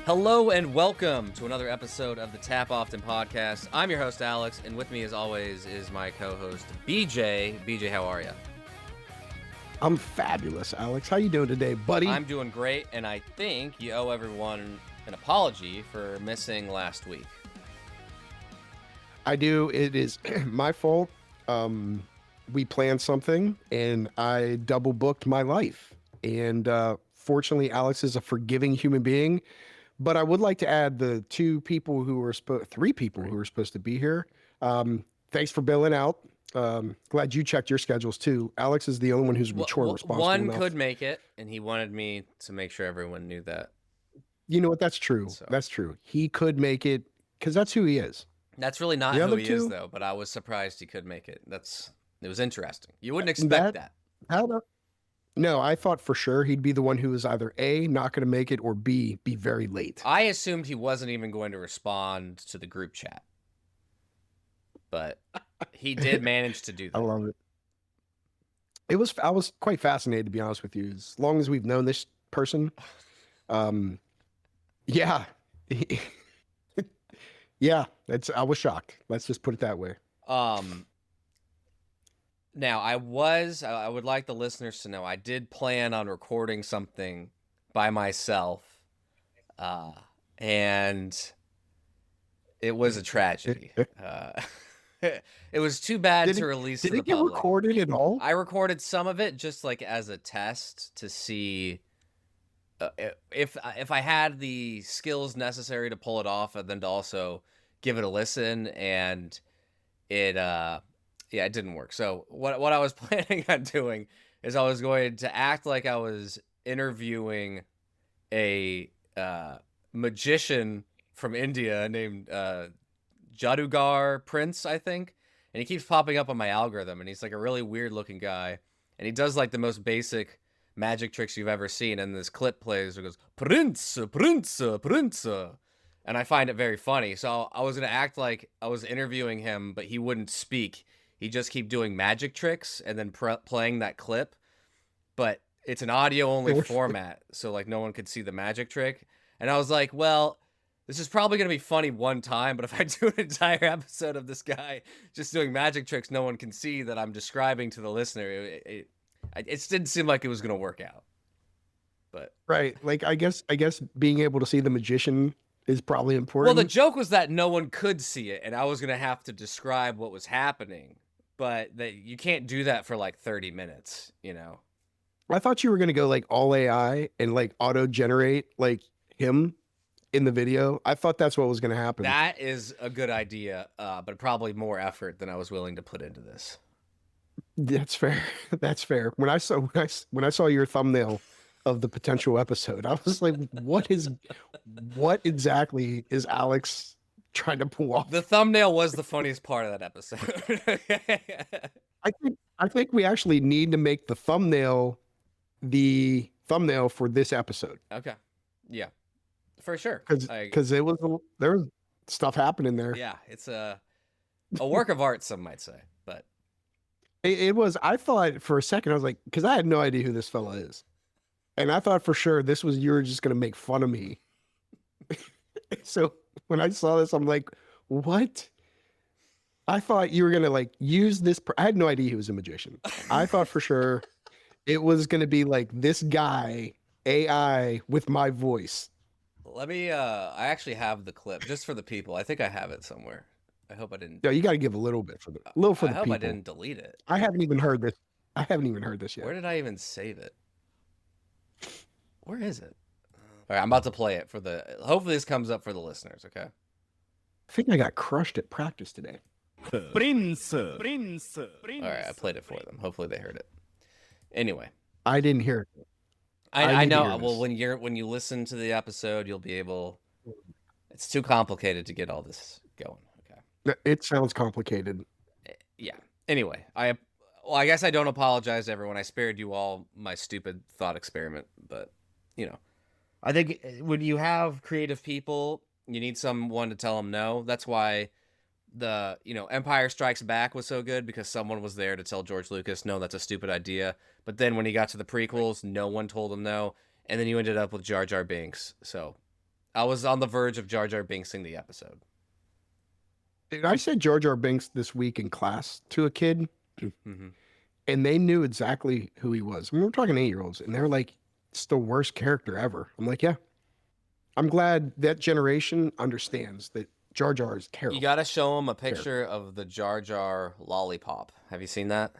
Hello and welcome to another episode of the Tap Often podcast. I'm your host, Alex, and with me as always is my co-host, BJ. BJ, how are you? I'm fabulous, Alex. How you doing today, buddy? I'm doing great, and I think you owe everyone an apology for missing last week. I do. It is my fault. We planned something, and I double booked my life. And fortunately, Alex is a forgiving human being. But I would like to add the three people who were supposed to be here. Thanks for bailing out. Glad you checked your schedules too. Alex is the only one who's mature and responsible One enough. could make it, and he wanted me to make sure everyone knew that. You know what? That's true. So. That's true. He could make it because that's who he is. That's really not who he is, though. But I was surprised he could make it. It was interesting. You wouldn't expect that. How about? No, I thought for sure he'd be the one who was either A, not going to make it, or B, be very late. I assumed he wasn't even going to respond to the group chat. But he did manage to do that. I love it. I was quite fascinated, to be honest with you. As long as we've known this person, yeah. Yeah, I was shocked. Let's just put it that way. Now, I would like the listeners to know, I did plan on recording something by myself, and it was a tragedy. It was too bad to release to the public. Did it get recorded at all? I recorded some of it just like as a test to see if I had the skills necessary to pull it off, and then to also give it a listen, and it didn't work. So what I was planning on doing is I was going to act like I was interviewing a magician from India named Jadugar Prince, I think. And he keeps popping up on my algorithm, and he's like a really weird looking guy. And he does like the most basic magic tricks you've ever seen. And this clip plays where it goes, Prince, Prince, Prince. And I find it very funny. So I was going to act like I was interviewing him, but he wouldn't speak. He just keep doing magic tricks and then playing that clip. But it's an audio only format, so like no one could see the magic trick. And I was like, well, this is probably going to be funny one time, but if I do an entire episode of this guy just doing magic tricks no one can see that I'm describing to the listener, it didn't seem like it was going to work out. But right, like I guess being able to see the magician is probably important. Well, the joke was that no one could see it, and I was going to have to describe what was happening. But that you can't do that for like 30 minutes, you know? I thought you were going to go like all AI and like auto generate like him in the video. I thought that's what was going to happen. That is a good idea, but probably more effort than I was willing to put into this. That's fair. That's fair. When I saw your thumbnail of the potential episode, I was like, what exactly is Alex trying to pull off? The thumbnail was the funniest part of that episode. I think we actually need to make the thumbnail for this episode. Okay. Yeah. For sure. Because there was stuff happening there. Yeah, it's a work of art, some might say. But it was. I thought for a second, I was like, because I had no idea who this fella is, and I thought for sure you were just gonna make fun of me. So when I saw this, I'm like, what? I thought you were going to like use this. I had no idea he was a magician. I thought for sure it was going to be like this guy, AI with my voice. Let me, I actually have the clip just for the people. I think I have it somewhere. I hope I didn't. No, you got to give a little bit for the I hope people. I didn't delete it. I haven't even heard this. Yet. Where did I even save it? Where is it? All right, I'm about to play it hopefully this comes up for the listeners, okay? I think I got crushed at practice today. Prince. All right, I played it for them. Hopefully they heard it. Anyway. I didn't hear it. I know. Well, when you listen to the episode, you'll be able. It's too complicated to get all this going. Okay. It sounds complicated. Yeah. Anyway, I guess I don't apologize to everyone. I spared you all my stupid thought experiment, but you know, I think when you have creative people, you need someone to tell them no. That's why Empire Strikes Back was so good, because someone was there to tell George Lucas, no, that's a stupid idea. But then when he got to the prequels, no one told him no. And then you ended up with Jar Jar Binks. So I was on the verge of Jar Jar Binksing the episode. Dude, I said Jar Jar Binks this week in class to a kid, Hmm. and they knew exactly who he was. I mean, we're talking 8-year-olds, and they're like, it's the worst character ever. I'm like, yeah. I'm glad that generation understands that Jar Jar is You terrible. gotta show him a Terrible. picture of the Jar Jar lollipop. Have you seen that?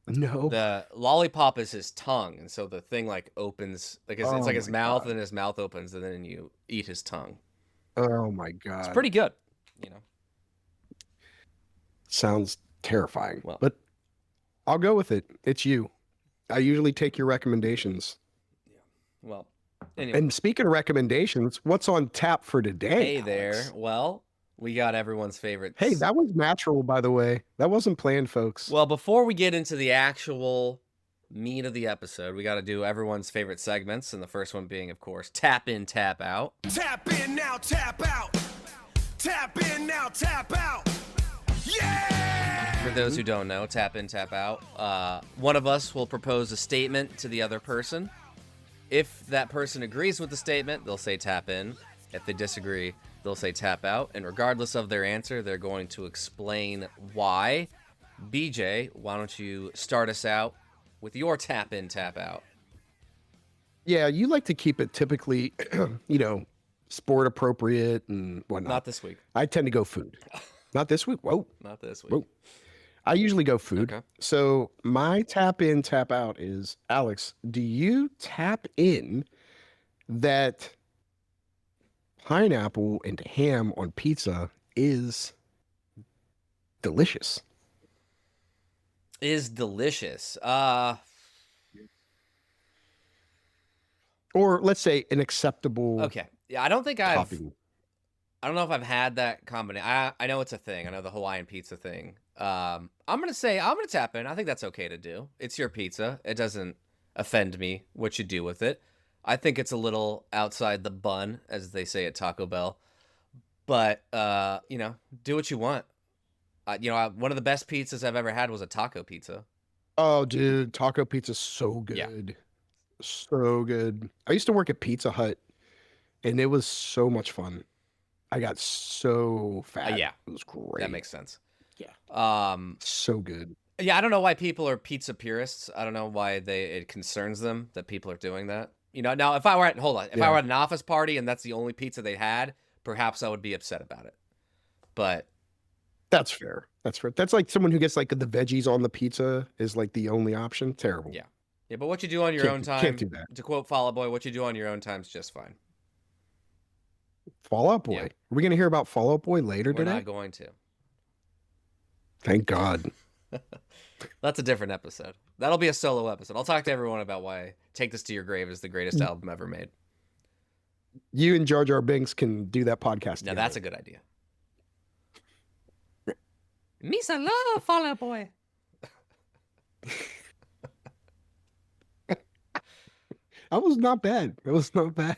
No. The lollipop is his tongue, and so the thing like opens, like it's Oh like his my mouth, God. and his mouth opens, and then you eat his tongue. Oh my It's God. pretty good, you know. Sounds terrifying. Well. But I'll go with it. It's you. I usually take your recommendations. Well, anyway. And speaking of recommendations, what's on tap for today? Hey there. Alex? Well, we got everyone's favorites. Hey, that was natural, by the way. That wasn't planned, folks. Well, before we get into the actual meat of the episode, we got to do everyone's favorite segments, and the first one being, of course, Tap In, Tap Out. Tap in now, tap out. Tap in now, tap out. Yeah! For those who don't know, Tap In, Tap Out. One of us will propose a statement to the other person. If that person agrees with the statement, they'll say tap in. If they disagree, they'll say tap out. And regardless of their answer, they're going to explain why. BJ, why don't you start us out with your tap in, tap out? Yeah, you like to keep it typically, sport appropriate and whatnot. Not this week. I tend to go food. Not this week. Whoa. Not this week. Whoa. I usually go food. Okay. So my tap in, tap out is, Alex, do you tap in that pineapple and ham on pizza is delicious? Is delicious. Or let's say an acceptable Okay. Yeah, I don't think I topping. don't know if I've had that combination. I know it's a thing. I know the Hawaiian pizza thing. I'm gonna tap in. I think that's okay to do. It's your pizza. It doesn't offend me what you do with it. I think it's a little outside the bun, as they say at Taco Bell. But do what you want. One of the best pizzas I've ever had was a taco pizza. Oh, dude, taco pizza's so Yeah. good. So good. I used to work at Pizza Hut, and it was so much fun. I got so fat. Yeah. It was great. That makes sense. Yeah. So good. Yeah, I don't know why people are pizza purists. I don't know why it concerns them that people are doing that. Now if I were at I were at an office party and that's the only pizza they had, perhaps I would be upset about it. But That's fair. That's fair. That's like someone who gets like the veggies on the pizza is like the only option. Terrible. yeah. Yeah, but what you do on your own time, Can't do that. to quote Fall Out Boy, what you do on your own time is just fine. Fall Out Boy. Yeah. Are we going to hear about Fall Out Boy later We're today? not going to. Thank God. That's a different episode. That'll be a solo episode. I'll talk to everyone about why Take This to Your Grave is the greatest album ever made. You and Jar Jar Binks can do that podcast. Now together. that's a good idea. Misa love Fall Out Boy. That was not bad. It was not bad.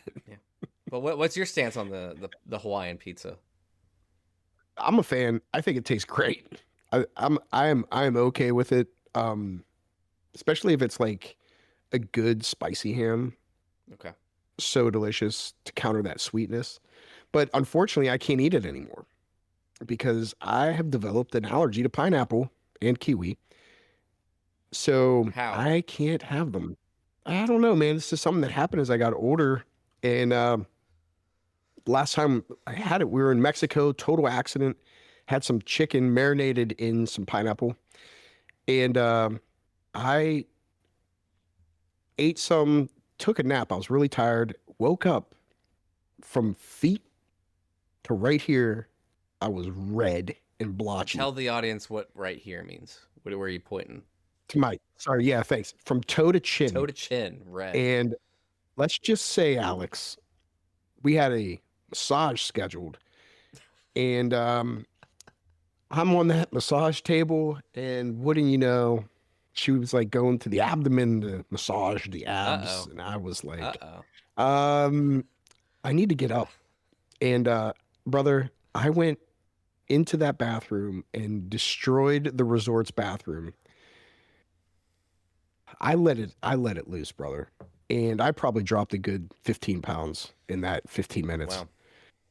But what's your stance on the Hawaiian pizza? I'm a fan. I think it tastes great. I am okay with it. Especially if it's like a good spicy ham. Okay. So delicious to counter that sweetness. But unfortunately, I can't eat it anymore because I have developed an allergy to pineapple and kiwi. So How? I can't have them. I don't know, man. This is something that happened as I got older. And last time I had it, we were in Mexico, total accident. Had some chicken marinated in some pineapple. And I ate some, took a nap. I was really tired. Woke up from feet to right here. I was red and blotchy. Tell the audience what right here means. Where are you pointing? To my, sorry, yeah, thanks. From toe to chin. Toe to chin, red. And let's just say, Alex, we had a massage scheduled. And I'm on that massage table, and wouldn't you know, she was like going to the abdomen to massage the abs. Uh-oh. And I was like, Uh-oh. I need to get up. And brother, I went into that bathroom and destroyed the resort's bathroom. I let it loose, brother. and I probably dropped a good 15 pounds in that 15 minutes. Wow.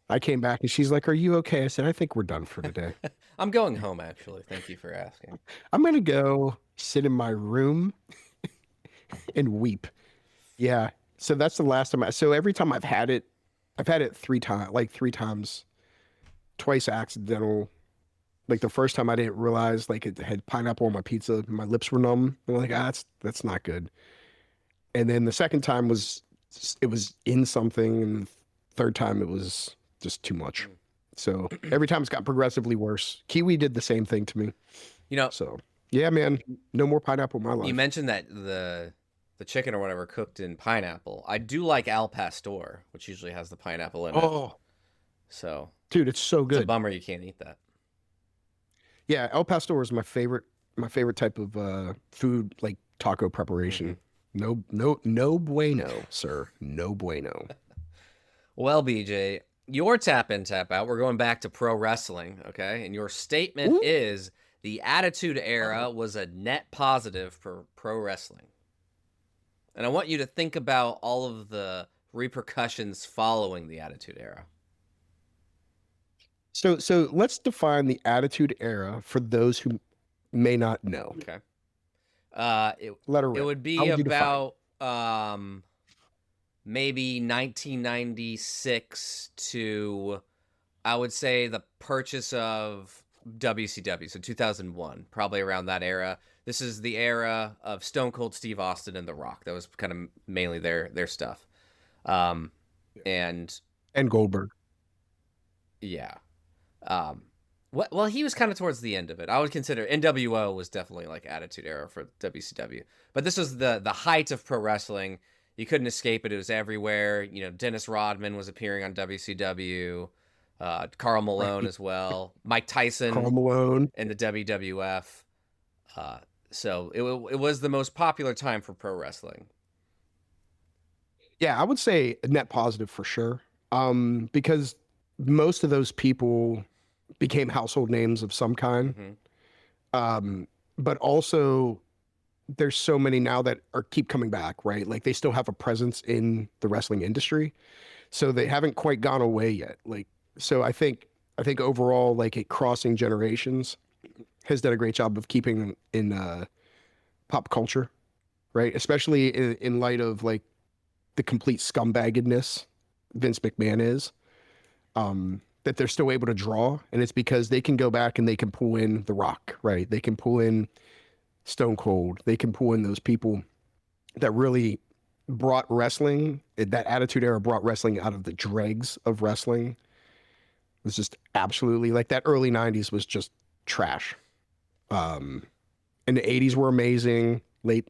I came back and she's like, "Are you okay?" I said, "I think we're done for today. I'm going home, actually. Thank you for asking. I'm gonna go sit in my room and weep." Yeah. So that's the last time. So every time I've had it 3 times, like 3 times, twice accidental. Like the first time I didn't realize like it had pineapple on my pizza. And my lips were numb. I'm like, that's not good. And then the second time it was in something, and the third time it was just too much. So every time it's got progressively worse. Kiwi did the same thing to me. You know, So yeah, man, no more pineapple in my life. you mentioned that the chicken or whatever cooked in pineapple. I do like Al Pastor, which usually has the pineapple in it. Oh, So dude, it's so it's a good. bummer you can't eat that. Yeah, El Pastor is my favorite type of food, like taco preparation. No bueno, sir. No bueno. Well, BJ, your tap in, tap out. We're going back to pro wrestling, okay? And your statement Ooh. is the Attitude Era was a net positive for pro wrestling. And I want you to think about all of the repercussions following the Attitude Era. So let's define the Attitude Era for those who may not know. Okay. Let her It rip. would be How would you define about maybe 1996 to, I would say, the purchase of WCW, so 2001, probably around that era. This is the era of Stone Cold Steve Austin and The Rock. That was kind of mainly their stuff. And And Goldberg. yeah. Well, he was kind of towards the end of it. I would consider NWO was definitely like Attitude Era for WCW. But this was the height of pro wrestling. You couldn't escape it. It was everywhere. You know, Dennis Rodman was appearing on WCW. Carl Malone as well. Mike Tyson Karl Malone. in the WWF. So it was the most popular time for pro wrestling. Yeah, I would say a net positive for sure. Because most of those people became household names of some kind. Mhm. But also there's so many now that keep coming back, right? Like they still have a presence in the wrestling industry. So they haven't quite gone away yet. Like, so I think overall, like it crossing generations has done a great job of keeping in pop culture, right? Especially in light of like the complete scumbaggedness Vince McMahon is. That they're still able to draw, and it's because they can go back and they can pull in The Rock, right? They can pull in Stone Cold. They can pull in those people that really brought wrestling, that Attitude Era brought wrestling out of the dregs of wrestling. It was just absolutely like that early 90s was just trash. And the 80s were amazing.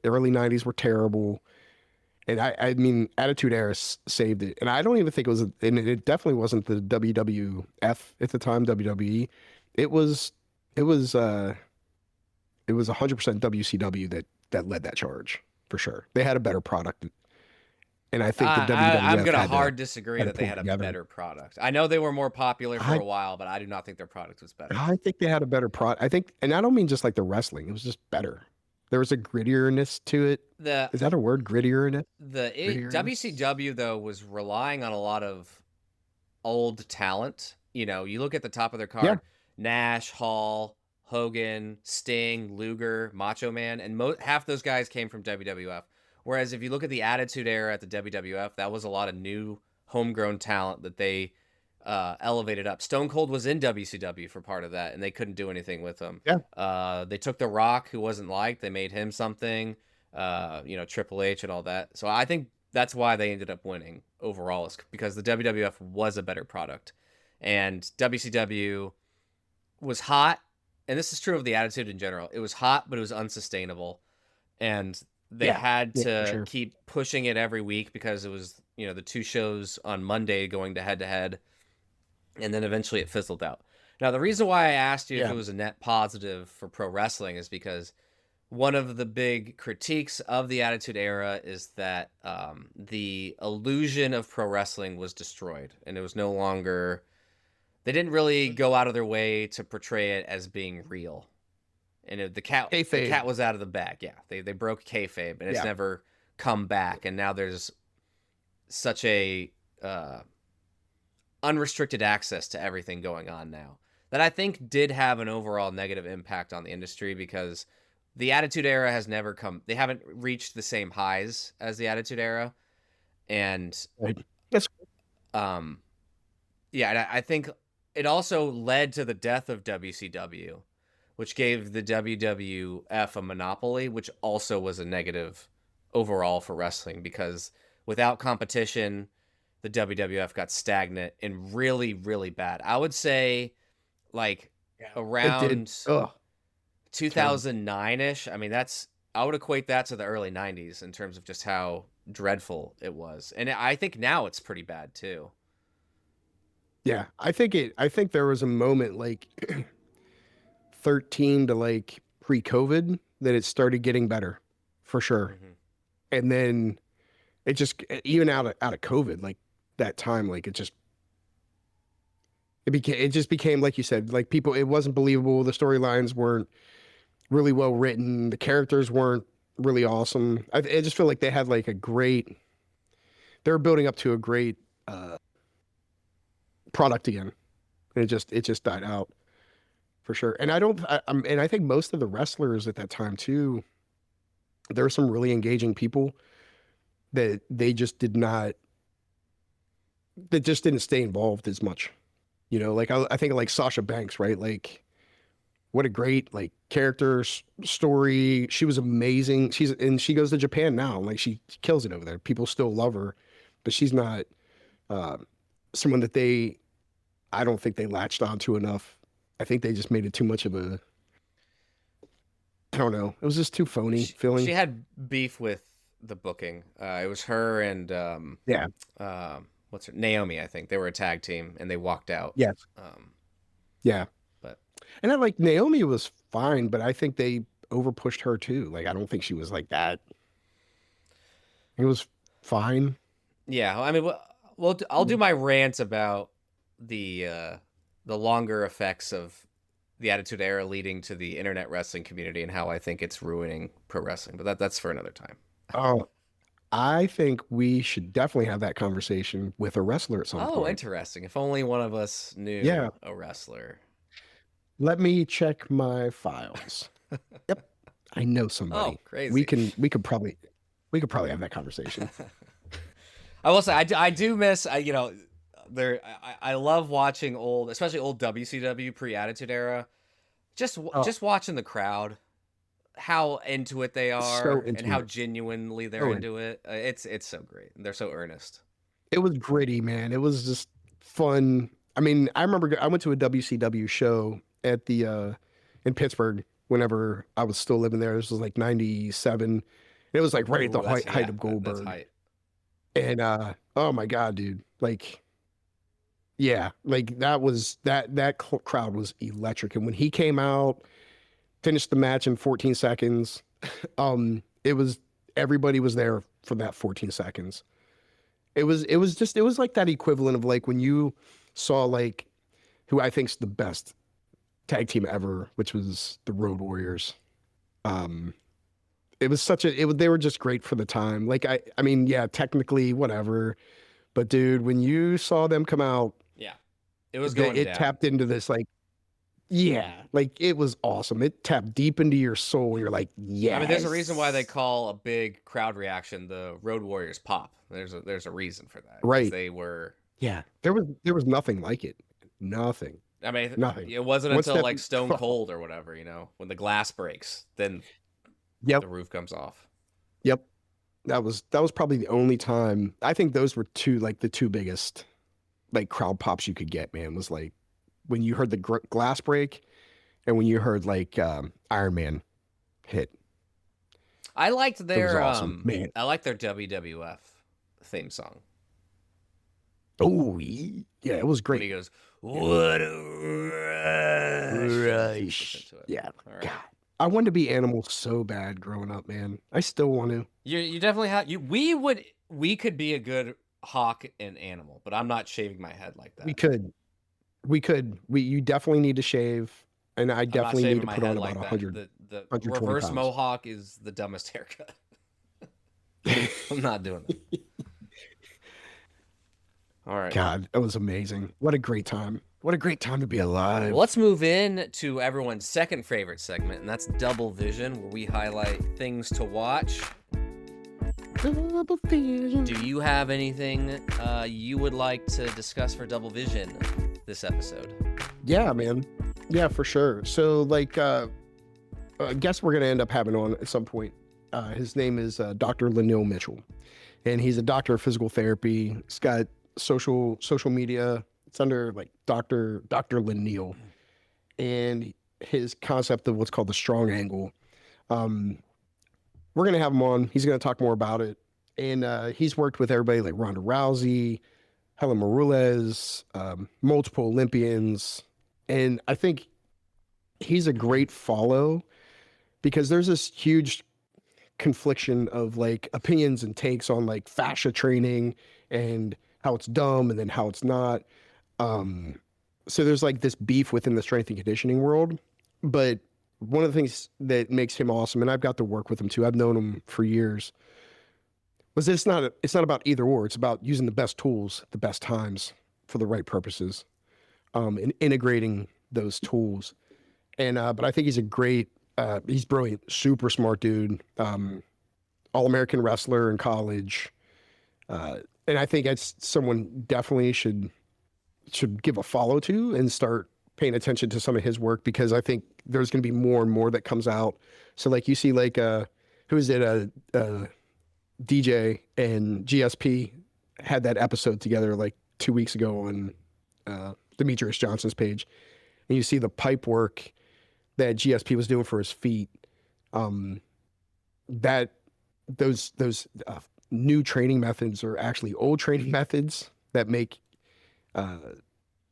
Early 90s were terrible. And I mean, Attitude Era saved it. And I don't even think it was, and it definitely wasn't the WWF at the time, WWE. It was 100% WCW that led that charge for sure. They had a better product. And I think the WWF I'm going to had hard disagree that they had a together. better product. I know they were more popular for a while, but I do not think their product was better. I think they had a better product. I think, and I don't mean just like the wrestling, it was just better. There was a grittierness to it. Is that a word? Grittierness? WCW though was relying on a lot of old talent. You know, you look at the top of their card: Yeah. Nash, Hall, Hogan, Sting, Luger, Macho Man, and half those guys came from WWF. Whereas if you look at the Attitude Era at the WWF, that was a lot of new homegrown talent that they elevated up. Stone Cold was in WCW for part of that, and they couldn't do anything with him. Yeah. They took The Rock, who wasn't liked, they made him something. Triple H and all that. So I think that's why they ended up winning overall, is because the WWF was a better product, and WCW was hot. And this is true of the Attitude in general. It was hot, but it was unsustainable, and they had to keep pushing it every week because it was, the two shows on Monday going to head to head. And then eventually it fizzled out. Now, the reason why I asked you if it was a net positive for pro wrestling is because one of the big critiques of the Attitude Era is that the illusion of pro wrestling was destroyed, and it was no longer. They didn't really go out of their way to portray it as being real, and the cat was out of the bag. Yeah, they broke kayfabe, and it's never come back, and now there's such a unrestricted access to everything going on now that I think did have an overall negative impact on the industry, because the Attitude Era has never come. They haven't reached the same highs as the Attitude Era, and Right. That's yeah, and I think it also led to the death of WCW, which gave the WWF a monopoly, which also was a negative overall for wrestling, because without competition, the WWF got stagnant and really, really bad. I would say like it did. around Ugh. 2009-ish. I mean, I would equate that to the early 90s in terms of just how dreadful it was. And I think now it's pretty bad too. Yeah, I think there was a moment like 13 to like pre-COVID that it started getting better for sure. Mhm. And then it just, even out of COVID, like that time, like it just became, like you said, like people, it wasn't believable. The storylines weren't really well written. The characters weren't really awesome. I just feel like they had like they were building up to a great product again. And it just died out for sure. And and I think most of the wrestlers at that time too, there were some really engaging people that they just didn't stay involved as much. You know, like I think of like Sasha Banks, right? Like what a great like character story. She was amazing. She goes to Japan now. Like she kills it over there. People still love her, but she's not someone that I don't think they latched onto enough. I think they just made it too much of a, I don't know. It was just too phony feeling. She had beef with the booking. It was her and Yeah. what's her Naomi, I think. They were a tag team and they walked out. Yes. Yeah. But And I like Naomi was fine, but I think they over pushed her too. Like I don't think she was like that. It was fine. yeah, I mean, well, I'll do my rant about the longer effects of the Attitude Era leading to the internet wrestling community and how I think it's ruining pro wrestling. But that's for another time. Oh, I think we should definitely have that conversation with a wrestler at some Oh, point. interesting. If only one of us knew Yeah. a wrestler. Let me check my files. Yep. I know Oh, somebody. crazy. We could probably have that conversation. I will say I do miss I love watching especially old WCW pre-Attitude Era. Just watching the crowd, how into it they are, So and how intimate. genuinely they're So into it. It's so great. They're so earnest. It was gritty, man. It was just fun. I mean, I remember I went to a WCW show at the in Pittsburgh whenever I was still living there. This was like 97. It was like right at the Ooh, that's- height yeah, of that's Goldberg. height. And oh my God, dude. Like yeah, like that crowd was electric. And when he came out, finished the match in 14 seconds, it was everybody was there for that 14 seconds. It was like that equivalent of like when you saw like who I think's the best tag team ever, which was the Road Warriors. It was they were just great for the time. Like I mean, yeah, technically whatever, but dude, when you saw them come out, Yeah, it was going down. it tapped into this like, yeah, like it was awesome. It tapped deep into your soul. You're like, yeah. I mean, there's a reason why they call a big crowd reaction the Road Warriors pop. There's a reason for that. 'Cause Right. They were. Yeah, there was nothing like it. Nothing. I mean, Nothing. it wasn't Once until that- like Stone Cold or whatever, when the glass breaks, then Yep. the roof comes off. Yep. That was probably the only time. I think those were the two biggest like crowd pops you could get, man, was like when you heard the glass break and when you heard like Iron Man hit. I liked their awesome, man. I liked their WWF theme song. Oh, yeah, it was When he great. goes, "What a rush!" Listen to it. Yeah. All right. God. I wanted to be Animal so bad growing up, man. I still want to. You definitely have we could be a good Hawk and Animal, but I'm not shaving my head like that. We could. You definitely need to shave, and I I'm not definitely need shaving to my put head on like about that. 100. The 120 reverse pounds. mohawk is the dumbest haircut. I'm not doing that. All right. God, that was amazing. What a great time. What a great time to be alive. Well, let's move in to everyone's second favorite segment, and that's Double Vision, where we highlight things to watch. Double vision. Do you have anything you would like to discuss for Double Vision this episode? Yeah, man. Yeah, for sure. So, like, I guess we're going to end up having on at some point. His name is Dr. Lanil Mitchell, and he's a doctor of physical therapy. He's got social media. It's under like Dr. Lanil, and his concept of what's called the strong angle. We're going to have him on. He's going to talk more about it. And he's worked with everybody like Ronda Rousey, Helen Maroules, multiple Olympians. And I think he's a great follow because there's this huge confliction of like opinions and takes on like fascia training and how it's dumb and then how it's not. So there's like this beef within the strength and conditioning world. But one of the things that makes him awesome, and I've got to work with him too, I've known him for years, was that it's not about either or. It's about using the best tools, the best times for the right purposes, and integrating those tools. And but I think he's a great, he's brilliant, super smart dude, all-American wrestler in college, and I think it's someone definitely should give a follow to and start paying attention to some of his work, because I think there's going to be more and more that comes out. So like you see like who is it, DJ and GSP had that episode together like 2 weeks ago on Demetrius Johnson's page, and you see the pipe work that GSP was doing for his feet. That those new training methods are actually old training methods that make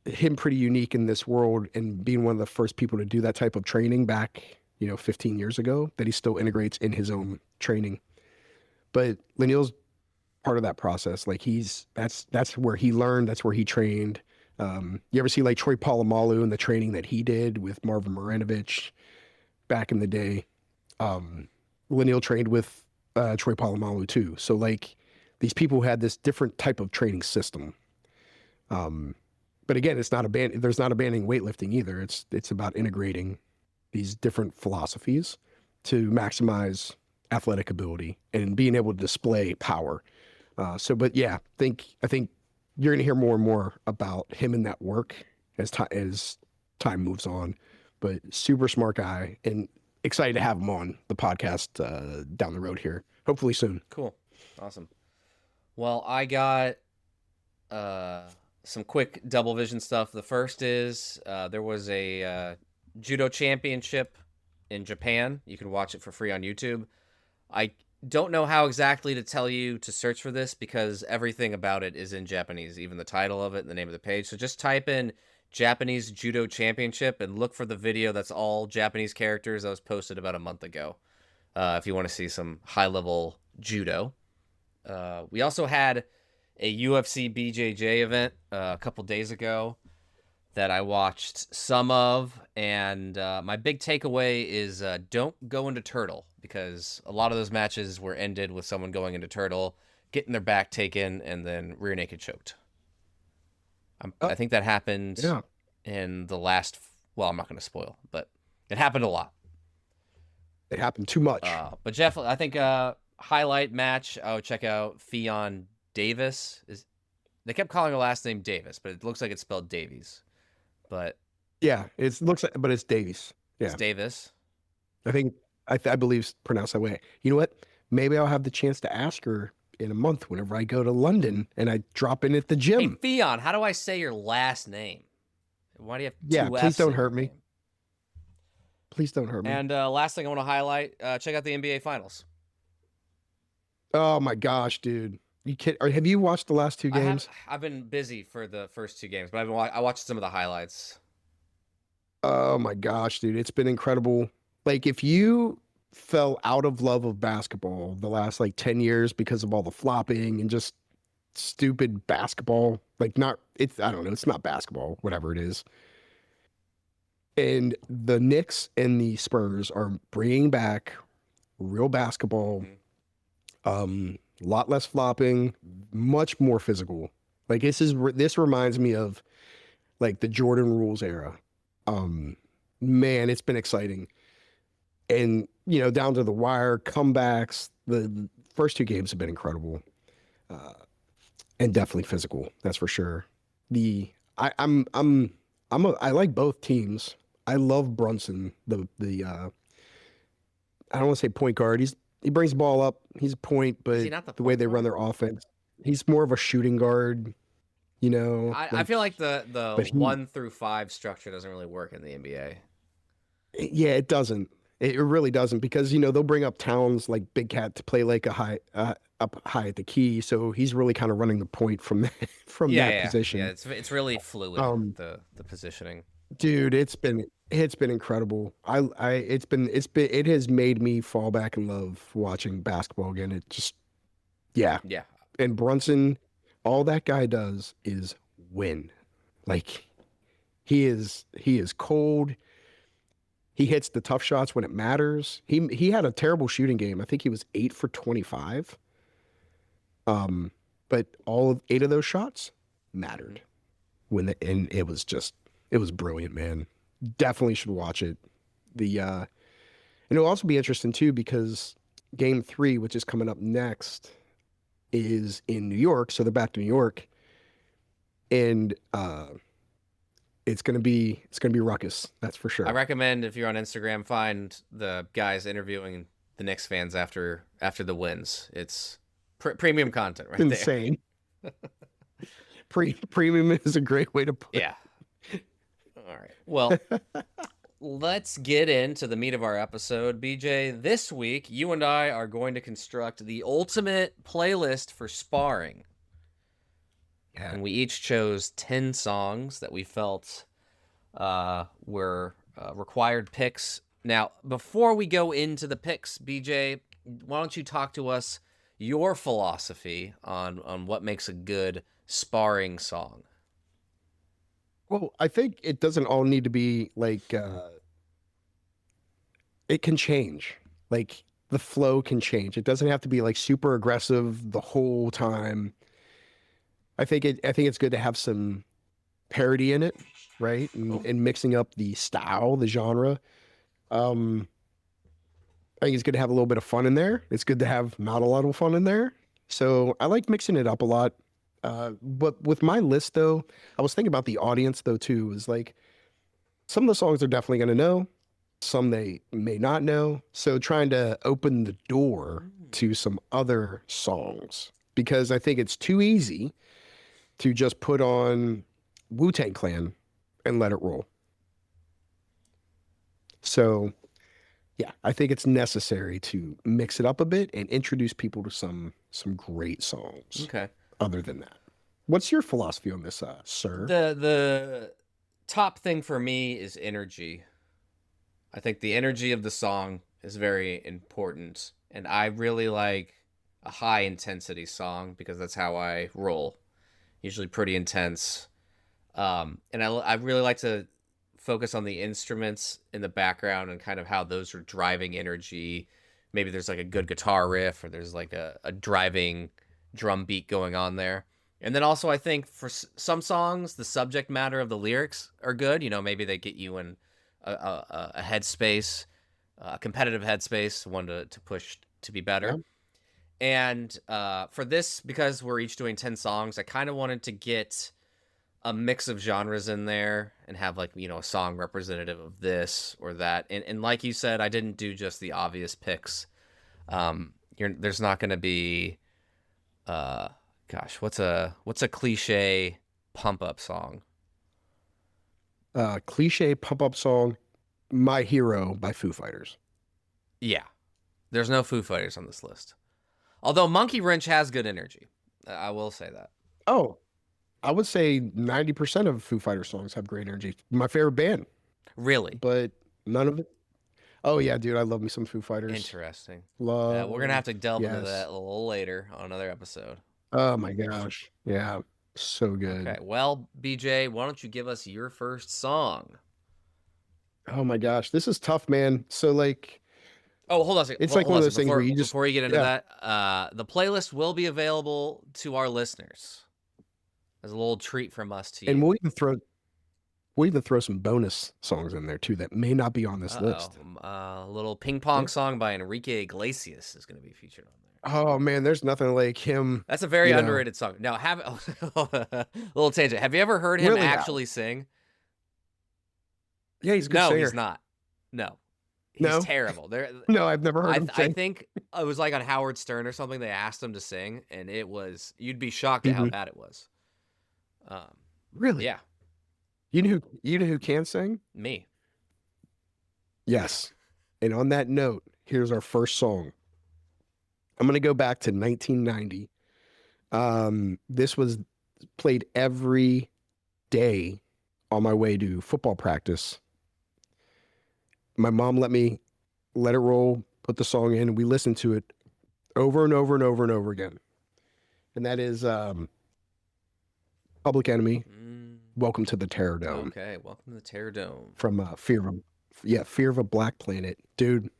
him pretty unique in this world, and being one of the first people to do that type of training back, 15 years ago, that he still integrates in his own training. But Lanil's part of that process. Like that's where he learned, that's where he trained. You ever see like Troy Polamalu and the training that he did with Marvin Marinovich back in the day? Lanil trained with Troy Polamalu too. So like these people had this different type of training system. But again, there's not abandoning weightlifting either. It's about integrating these different philosophies to maximize athletic ability and being able to display power. But yeah, I think you're going to hear more and more about him in that work as time moves on. But super smart guy, and excited to have him on the podcast down the road here, hopefully soon. Cool. Awesome. Well, I got some quick Double Vision stuff. The first is there was a judo championship in Japan. You can watch it for free on YouTube. I don't know how exactly to tell you to search for this because everything about it is in Japanese, even the title of it and the name of the page. So just type in Japanese Judo Championship and look for the video that's all Japanese characters that was posted about a month ago, if you want to see some high-level judo. We also had a UFC BJJ event a couple days ago that I watched some of, and my big takeaway is don't go into turtle, because a lot of those matches were ended with someone going into turtle, getting their back taken, and then rear naked choked. I think that happened in the last, well, I'm not going to spoil, but it happened a lot. It happened too much. But Jeff, I think highlight match, I would check out Fionn Davis. They kept calling her last name Davis, but it looks like it's spelled Davies. But yeah, but it's Davies. Yeah, it's Davis. I believe it's pronounced that way. You know what? Maybe I'll have the chance to ask her in a month whenever I go to London and I drop in at the gym. Hey, Fionn, how do I say your last name? Why do you have two F's? Please don't hurt me. Please don't hurt me. And last thing I want to highlight, check out the NBA Finals. Oh my gosh, dude. Have you watched the last two games? I've been busy for the first two games, but I watched some of the highlights. Oh my gosh, dude. It's been incredible. Like, if you fell out of love of basketball the last like 10 years because of all the flopping and just stupid basketball, I don't know, it's not basketball, whatever it is. And the Knicks and the Spurs are bringing back real basketball. A lot less flopping, much more physical. Like this reminds me of like the Jordan Rules era. Um, man, it's been exciting. And down to the wire, comebacks. The first two games have been incredible, uh, and definitely physical. That's for sure. The I like both teams. I love Brunson, the I don't want to say point guard. He brings the ball up. He's a point, Is but he not the the way point they run guard? their offense, he's more of a shooting guard. I feel like the but he, 1 through 5 structure doesn't really work in the NBA. yeah, it doesn't. It really doesn't because they'll bring up Towns like Big Cat to play like a high up high at the key, so he's really kind of running the point from that from Yeah, that yeah, position. yeah. It's really fluid, Um, the positioning. dude, it's been incredible. It has made me fall back in love watching basketball again. It just yeah. Yeah, And Brunson, all that guy does is win. Like he is cold. He hits the tough shots when it matters. He had a terrible shooting game. I think he was 8 for 25. But all of 8 of those shots mattered and it was brilliant, man. Definitely should watch it. And it'll also be interesting too because game 3, which is coming up next, is in New York, so they're back to New York, and it's gonna be ruckus. That's for sure. I recommend if you're on Instagram, find the guys interviewing the Knicks fans after the wins. It's premium content right there. Insane. Premium is a great way to put it. Yeah. All right. Well, let's get into the meat of our episode. BJ, this week, you and I are going to construct the ultimate playlist for sparring. Yeah. And we each chose 10 songs that we felt were required picks. Now, before we go into the picks, BJ, why don't you talk to us your philosophy on what makes a good sparring song? Well, I think it doesn't all need to be like it can change. Like the flow can change. It doesn't have to be like super aggressive the whole time. I think it's good to have some parody in it, right? And mixing up the style, the genre. Um, I think it's good to have a little bit of fun in there. It's good to have not a lot of fun in there. So I like mixing it up a lot. But with my list though, I was thinking about the audience though too. Is like some of the songs they're definitely gonna know, some they may not know. So trying to open the door to some other songs because I think it's too easy to just put on Wu-Tang Clan and let it roll. So yeah, I think it's necessary to mix it up a bit and introduce people to some great songs. Okay. Other than that, what's your philosophy on this, sir? The top thing for me is energy. I think the energy of the song is very important, and I really like a high intensity song because that's how I roll. Usually pretty intense. And I really like to focus on the instruments in the background and kind of how those are driving energy. Maybe there's like a good guitar riff or there's like a driving drum beat going on there. And then also I think for some songs, the subject matter of the lyrics are good. Maybe they get you in a headspace, a competitive headspace, one to push to be better. Yeah. And for this, because we're each doing 10 songs, I kind of wanted to get a mix of genres in there and have like, a song representative of this or that. And like you said, I didn't do just the obvious picks. There's not going to be, what's a cliche pump up song? Cliche pump up song, "My Hero" by Foo Fighters. Yeah, there's no Foo Fighters on this list. Although Monkey Wrench has good energy, I will say that. Oh, I would say 90% of Foo Fighters songs have great energy. My favorite band, Really but none of it. Oh yeah, dude, I love me some Foo Fighters. interesting. Love. We're gonna have to delve into yes. that a little later on another episode. Oh my gosh, yeah, so good. Okay, well, BJ, why don't you give us your first song? Oh my gosh, this is tough, man. So like, Oh, hold on a second. It's Hold, like hold one on of a those second. things where you just Before you get into yeah. that, the playlist will be available to our listeners as a little treat from us to And you. we'll even throw some bonus songs in there too that may not be on this list. A little ping Yeah. pong song by Enrique Iglesias is going to be featured on there. Oh man, there's nothing like him. That's a very You know. underrated song. Now, little tangent. Have you ever heard him Really now. actually sing? Yeah, he's a good No, singer. he's not. No, he's No? terrible. No, I've never heard him I sing. think it was like on Howard Stern or something. They asked him to sing, and it was you'd be shocked at how Mhm. bad it was. Really? Yeah, You know who can sing? me. Yes. And on that note, here's our first song. I'm gonna go back to 1990. This was played every day on my way to football practice. My mom let me let it roll, put the song in, and we listened to it over and over and over and over again. And that is Public Enemy, Welcome to the Terror Dome. Okay, welcome to the Terror Dome. From Fear of a Black Planet. Dude,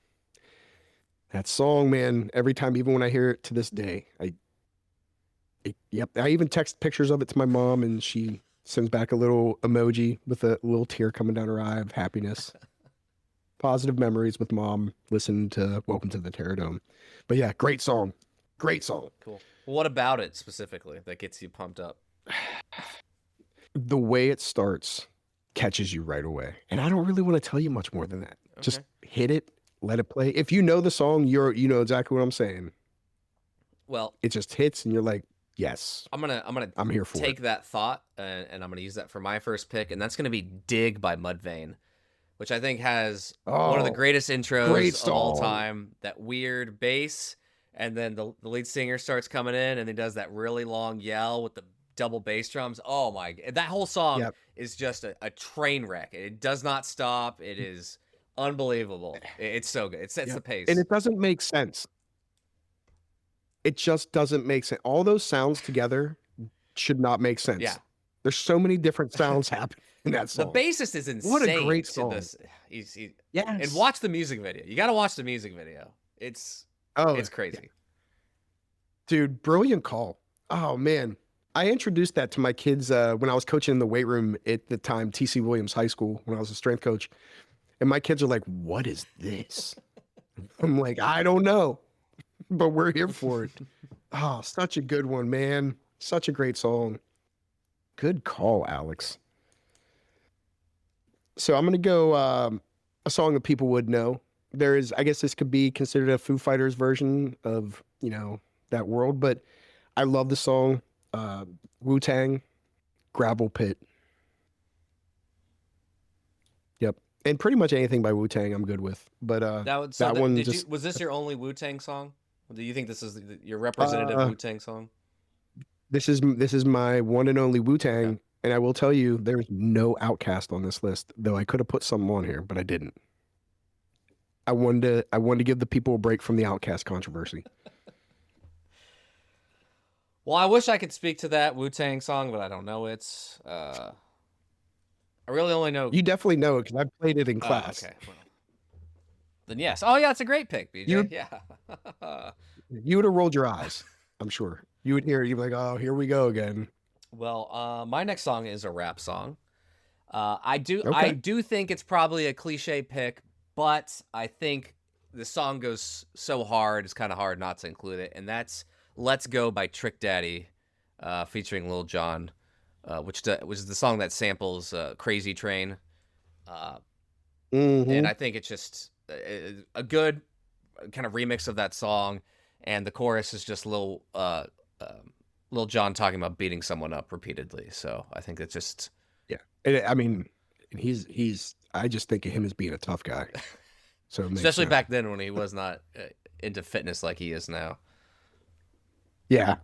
that song, man, every time, even when I hear it to this day, I even text pictures of it to my mom and she sends back a little emoji with a little tear coming down her eye of happiness. Positive memories with mom listening to Welcome to the Terror Dome. But yeah, great song. Great song. Cool. Well, what about it specifically that gets you pumped up? The way it starts catches you right away. And I don't really want to tell you much more than that. Okay. Just hit it, let it play. If you know the song, you know exactly what I'm saying. Well, It just hits and you're like, yes, I'm I'm here for take it. that thought and I'm gonna use that for my first pick, and that's gonna be "Dig" by Mudvayne, which I think has one of the Oh, greatest intros great of all song. time. That weird bass, and then the lead singer starts coming in, and he does that really long yell with the double bass drums. Oh my! That whole song Yep. is just a train wreck. It does not stop. It is unbelievable. It's so good. It sets Yep. the pace. And it doesn't make sense. It just doesn't make sense. All those sounds together should not make sense. Yeah. There's so many different sounds happening in that The song. bassist is insane. What a great to song. this. And Yes. watch the music video. You got to watch the music video. It's crazy. Dude, brilliant call. Oh man. I introduced that to my kids when I was coaching in the weight room at the time, TC Williams High School, when I was a strength coach. And my kids are like, what is this? I'm like, I don't know, but we're here for it. Oh, such a good one, man. Such a great song. Good call, Alex. So I'm going to go a song that people would know. There is, I guess this could be considered a Foo Fighters version of, that world, but I love the song. Wu-Tang, Gravel Pit. Yep. And pretty much anything by Wu-Tang I'm good with. But that one just was this your only Wu-Tang song? Do you think this is your representative Wu-Tang song? this is my one and only Wu-Tang. Okay. And I will tell you, there's no Outcast on this list, though I could have put some on here, but I didn't. I wanted to give the people a break from the Outcast controversy. Well, I wish I could speak to that Wu-Tang song, but I don't know it. I really only know. You definitely know it because I played it in Oh, class. okay. Well, then yes. Oh yeah, it's a great pick, BJ. You- Yeah. You would have rolled your eyes, I'm sure. You would hear it, you'd be like, oh, here we go again. Well, my next song is a rap song. I do Okay. think it's probably a cliche pick, but I think the song goes so hard, it's kind of hard not to include it, and that's "Let's Go" by Trick Daddy, featuring Lil Jon, which is the song that samples "Crazy Train," Mhm. and I think it's just a good kind of remix of that song, and the chorus is just Lil Jon talking about beating someone up repeatedly. So I think it's just And I mean, I just think of him as being a tough guy. So it makes especially sense. back then when he was not into fitness like he is now. Yeah.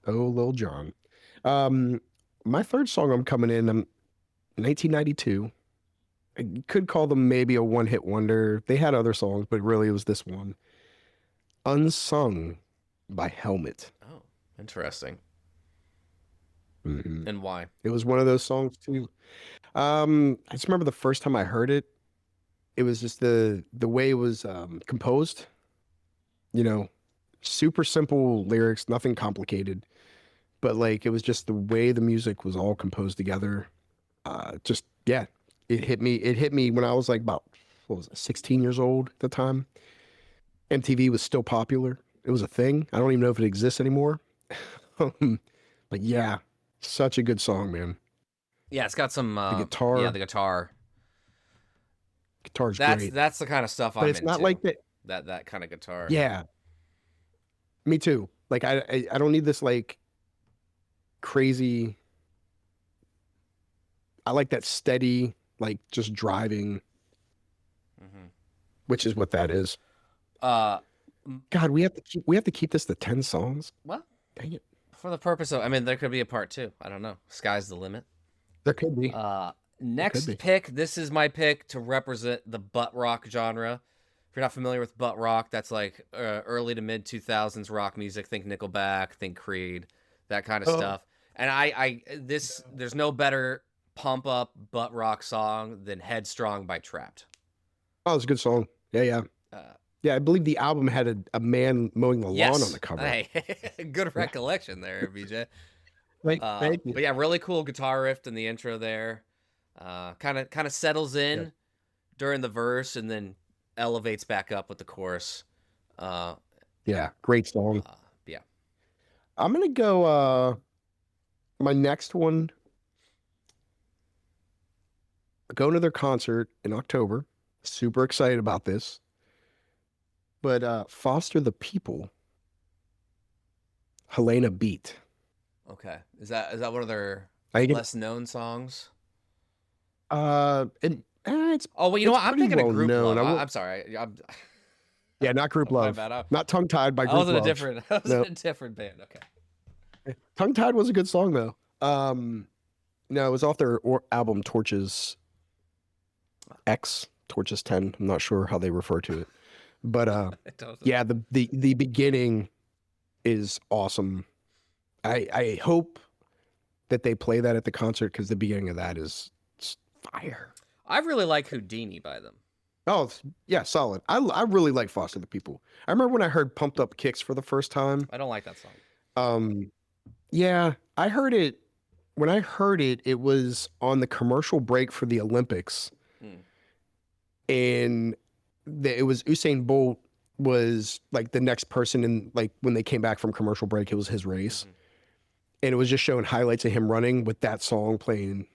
Oh, Lil Jon. My third song I'm coming in, 1992. You could call them maybe a one-hit wonder. They had other songs, but really it was this one. Unsung by Helmet. Oh, interesting. Mhm. And why? It was one of those songs too. I just remember the first time I heard it, it was just the way it was composed. You know, super simple lyrics, nothing complicated, but like it was just the way the music was all composed together. Just yeah, it hit me. It hit me when I was like about what was it, 16 years old at the time. MTV was still popular. It was a thing. I don't even know if it exists anymore. But yeah, such a good song, man. Yeah, it's got some The guitar, yeah, the guitar's great, that's the kind of stuff but I'm it's not into. like that. That kind of guitar. Yeah, me too. Like I don't need this like crazy. I like that steady, like just driving, Hmm. which is what that is. Uh, God, we have to keep this to 10 songs. well, Dang it. for the purpose of, I mean, there could be a part two. I don't know. Sky's the limit. There could be. Next be. pick. This is my pick to represent the butt rock genre. If you're not familiar with butt rock, that's like early to mid 2000s rock music. Think Nickelback, think Creed, that kind of Oh. stuff. And there's no better pump up butt rock song than Headstrong by Trapped. Oh, it's a good song. Yeah, yeah. Yeah, I believe the album had a man mowing the lawn on the cover. Hey, good recollection there, BJ. Thank you. But yeah, really cool guitar riff in the intro there. Kind of settles in during the verse and then elevates back up with the chorus. Yeah, great song. Yeah. I'm gonna go my next one. Going to their concert in October. Super excited about this. But Foster the People, Helena Beat. Okay. Is that one of their I get, less known songs? it's Oh, well, you know it's what? I'm pretty thinking of well Group known. Love. I'm sorry. Yeah, not Group My Love. bad. Not Tongue Tied by I Group was in Love. a different. I was No. in a different band. Okay. Tongue Tied was a good song though. No, it was off their album Torches X, Torches 10. I'm not sure how they refer to it. But yeah, the beginning is awesome. I hope that they play that at the concert because the beginning of that is fire. I really like Houdini by them. Oh yeah, solid. I really like Foster the People. I remember when I heard Pumped Up Kicks for the first time. I don't like that song. Yeah, I heard it when I heard it. It was on the commercial break for the Olympics, and it was Usain Bolt was like the next person in, like when they came back from commercial break, it was his race. And it was just showing highlights of him running with that song playing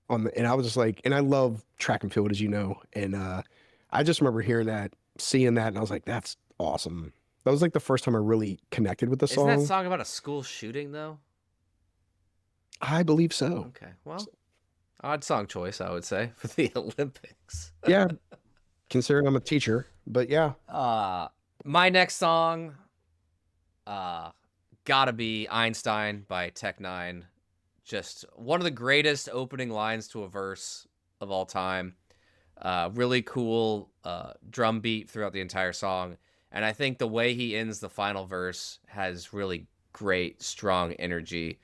on and I was just like, and I love track and field, as you know. And I just remember hearing that, seeing that, and I was like, that's awesome. That was like the first time I really connected with the Isn't song. that song about a school shooting though? I believe so. Okay. Well, odd song choice, I would say, for the Olympics. Yeah. Considering I'm a teacher, but yeah. My next song, gotta be Einstein by Tech Nine. Just one of the greatest opening lines to a verse of all time. Really cool drum beat throughout the entire song. And I think the way he ends the final verse has really great, strong energy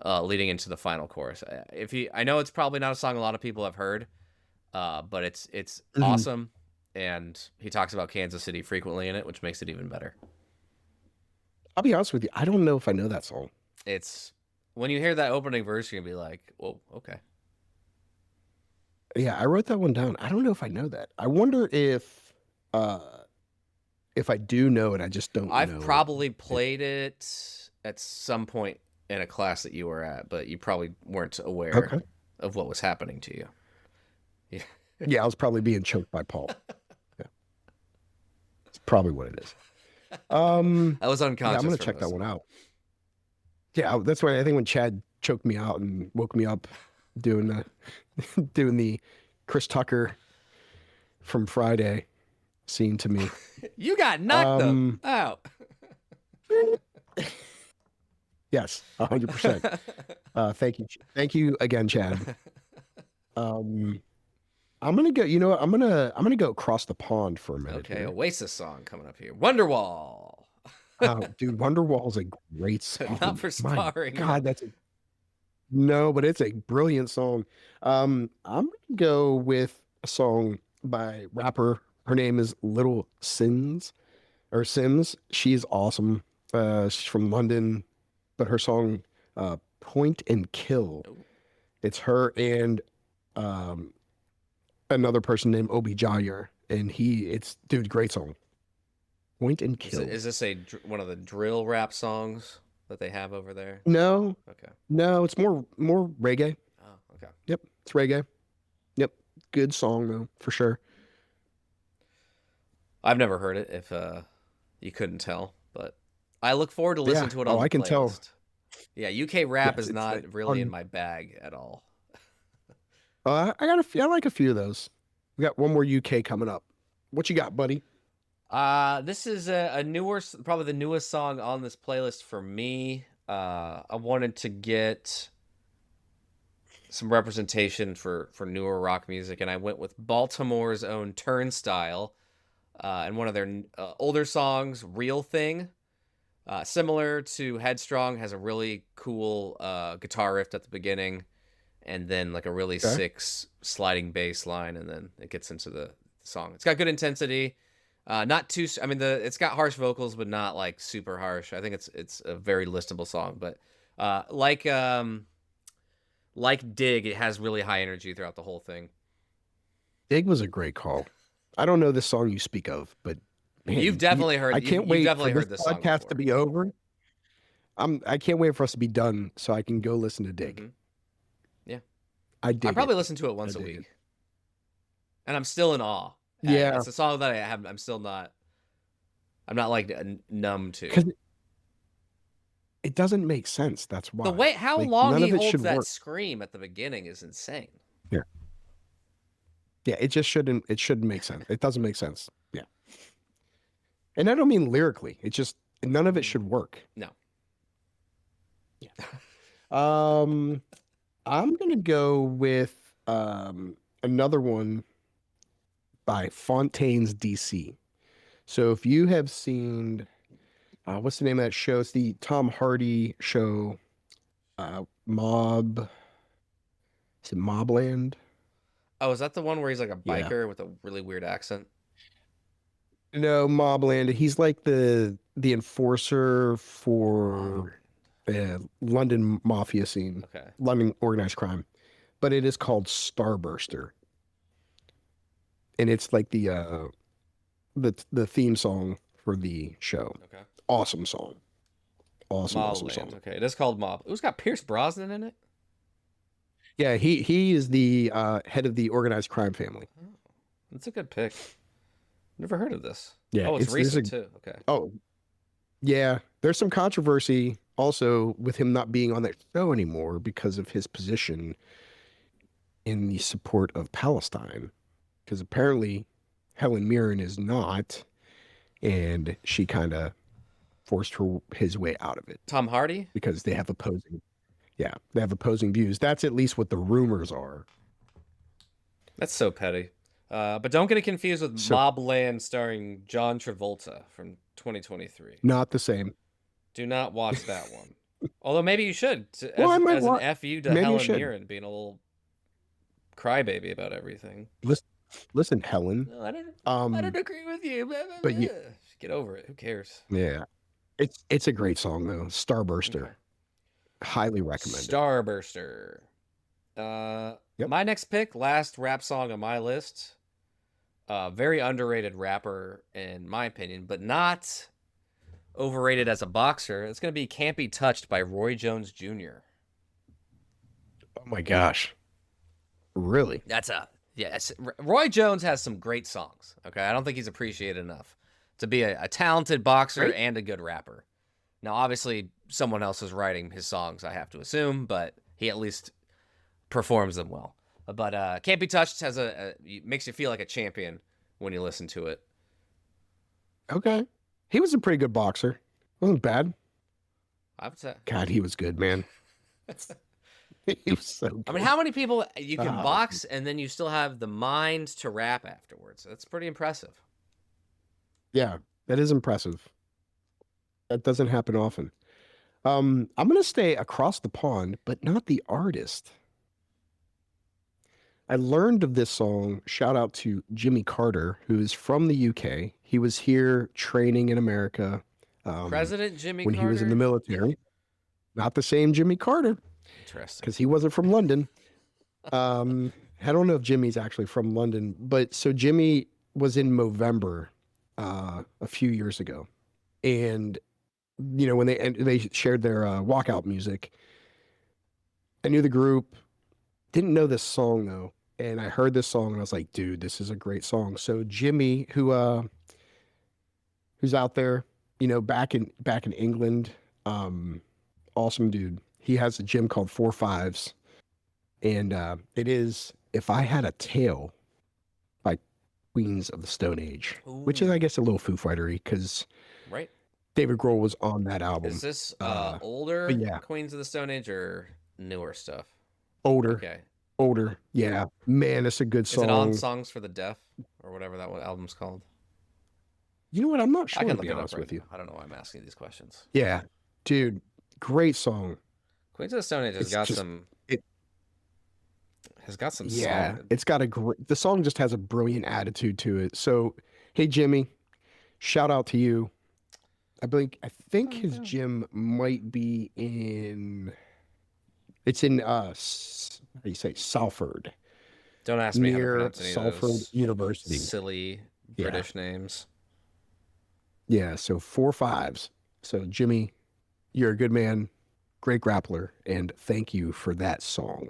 leading into the final chorus. I know it's probably not a song a lot of people have heard, but it's awesome. And he talks about Kansas City frequently in it, which makes it even better. I'll be honest with you. I don't know if I know that song. It's when you hear that opening verse, you're gonna be like, "Whoa, okay." Yeah, I wrote that one down. I don't know if I know that. I wonder if I do know it, I just don't know. I've probably played it at some point in a class that you were at, but you probably weren't aware of what was happening to you. Yeah. Yeah, I was probably being choked by Paul. Yeah. It's probably what it is. I was unconscious. Yeah, I'm gonna for check this. that one out. Yeah, that's why I think when Chad choked me out and woke me up doing the doing the Chris Tucker from Friday scene to me. You got knocked them out. Yes, 100%. Thank you again, Chad. I'm gonna go. You know what? I'm gonna go across the pond for a minute. Okay, here. Oasis song coming up here. Wonderwall. Dude, Wonderwall is a great song. Not for My sparring. God, no, but it's a brilliant song. I'm gonna go with a song by rapper. Her name is Little Sims or Sims. She's awesome. She's from London, but her song Point and Kill. Oh. It's her and um, another person named Obi Jayer, and it's dude, great song. Point and Kill. Is this one of the drill rap songs that they have over there? No, Okay. no, it's more reggae. Oh, okay. Yep, it's reggae. Yep, good song though, for sure. I've never heard it. If you couldn't tell, but I look forward to listening Yeah. to it on Oh, the I can tell. playlist. Yeah, UK rap Yes, is it's not like really in on. my bag at all. I got a few. I like a few of those. We got one more UK coming up. What you got, buddy? This is a newer, probably the newest song on this playlist for me. I wanted to get some representation for newer rock music, and I went with Baltimore's own Turnstile, and one of their older songs, "Real Thing." Similar to Headstrong, has a really cool guitar riff at the beginning, and then like a really Okay. sick sliding bass line, and then it gets into the song. It's got good intensity. Not too. I mean, it's got harsh vocals, but not like super harsh. I think it's a very listenable song. But like Dig, it has really high energy throughout the whole thing. Dig was a great call. I don't know this song you speak of, but man, You've definitely heard. I can't you've wait definitely for heard this this song podcast to before. be over. I can't wait for us to be done so I can go listen to Dig. Mhm. Yeah. I dig I probably it. listen to it once a dig it. week, and I'm still in awe. Yeah. It's a song that I'm still not. I'm not like numb to. Because it doesn't make sense. That's why. The way how Like, long none he of it holds should that work. scream at the beginning is insane. Yeah, it just shouldn't. It shouldn't make sense. It doesn't make sense. Yeah, and I don't mean lyrically. It just none of it should work. No. Yeah. I'm gonna go with another one by Fontaine's DC. So if you have seen, what's the name of that show? It's the Tom Hardy show, Mob. Is it Mobland? Oh, is that the one where he's like a Yeah. biker with a really weird accent? No, Mobland. He's like the enforcer for London mafia scene, Okay. London organized crime, but it is called Starburster, and it's like the theme song for the show. Okay. Awesome song. Awesome Mobland. song. Okay, it is called Mob. It's got Pierce Brosnan in it. Yeah, he is the head of the organized crime family. Oh, that's a good pick. Never heard of this. Yeah, Oh, it's there's recent too. Okay. Oh, yeah. There's some controversy also with him not being on that show anymore because of his position in the support of Palestine. Because apparently Helen Mirren is not, and she kind of forced his way out of it Tom Hardy. because they have opposing. Yeah, they have opposing views. That's at least what the rumors are. That's so petty. But don't get it confused with So- Mobland starring John Travolta from 2023. Not the same. Do not watch that one. Although maybe you should, Well, I might as an wa- FU to maybe you Helen should. Mirren being a little crybaby about everything. Listen, Helen. No, I don't Um, agree with you. but you- Get over it. Who cares? yeah, it's a great song though. Starburster. Okay. Highly recommended. Starburster. Yep. My next pick, last rap song on my list. Very underrated rapper in my opinion, but not overrated as a boxer. It's gonna be "Can't Be Touched" by Roy Jones Jr. Oh my gosh. Really? Yes. Roy Jones has some great songs. Okay, I don't think he's appreciated enough to be a talented boxer Right. and a good rapper. Now, obviously, someone else is writing his songs, I have to assume, but he at least performs them well. But "Can't Be Touched" has makes you feel like a champion when you listen to it. Okay. He was a pretty good boxer. Wasn't bad. I would say. God, he was good, man. He was so good. I mean, how many people you can Ah. box and then you still have the mind to rap afterwards? That's pretty impressive. Yeah, that is impressive. That doesn't happen often. I'm gonna stay across the pond, but not the artist. I learned of this song. Shout out to Jimmy Carter, who is from the UK. He was here training in America President Jimmy when he was in the Carter? military. Not the same Jimmy Carter, Interesting. because he wasn't from London. I don't know if Jimmy's actually from London, but so Jimmy was in Movember a few years ago, and when they shared their walkout music, I knew the group, didn't know this song though, and I heard this song and I was like, dude, this is a great song. So Jimmy, who's out there, back in England, awesome dude. He has a gym called Four Fives, and it is "If I Had a Tail" by Queens of the Stone Age, which is, Ooh. I guess, a little Foo Fightery because Right? David Grohl was on that album. Is this but older yeah, Queens of the Stone Age or newer stuff? older, Okay. older. Yeah, man, it's a good Is it on song. Songs for the Deaf or whatever that album's called? You know what? I'm not I sure, can to look be it up honest right with you. now. I don't know why I'm asking these questions. Yeah, dude, great song. Queens of the Stone Age has It's got just some it. Yeah, solid. it's got a great. The song just has a brilliant attitude to it. So, hey Jimmy, shout out to you. I think his gym might be in. It's in how do you say, Salford, Don't ask me how to near pronounce any of Salford those University. silly Yeah, British names. yeah. So 4 5s. So Jimmy, you're a good man, great grappler, and thank you for that song.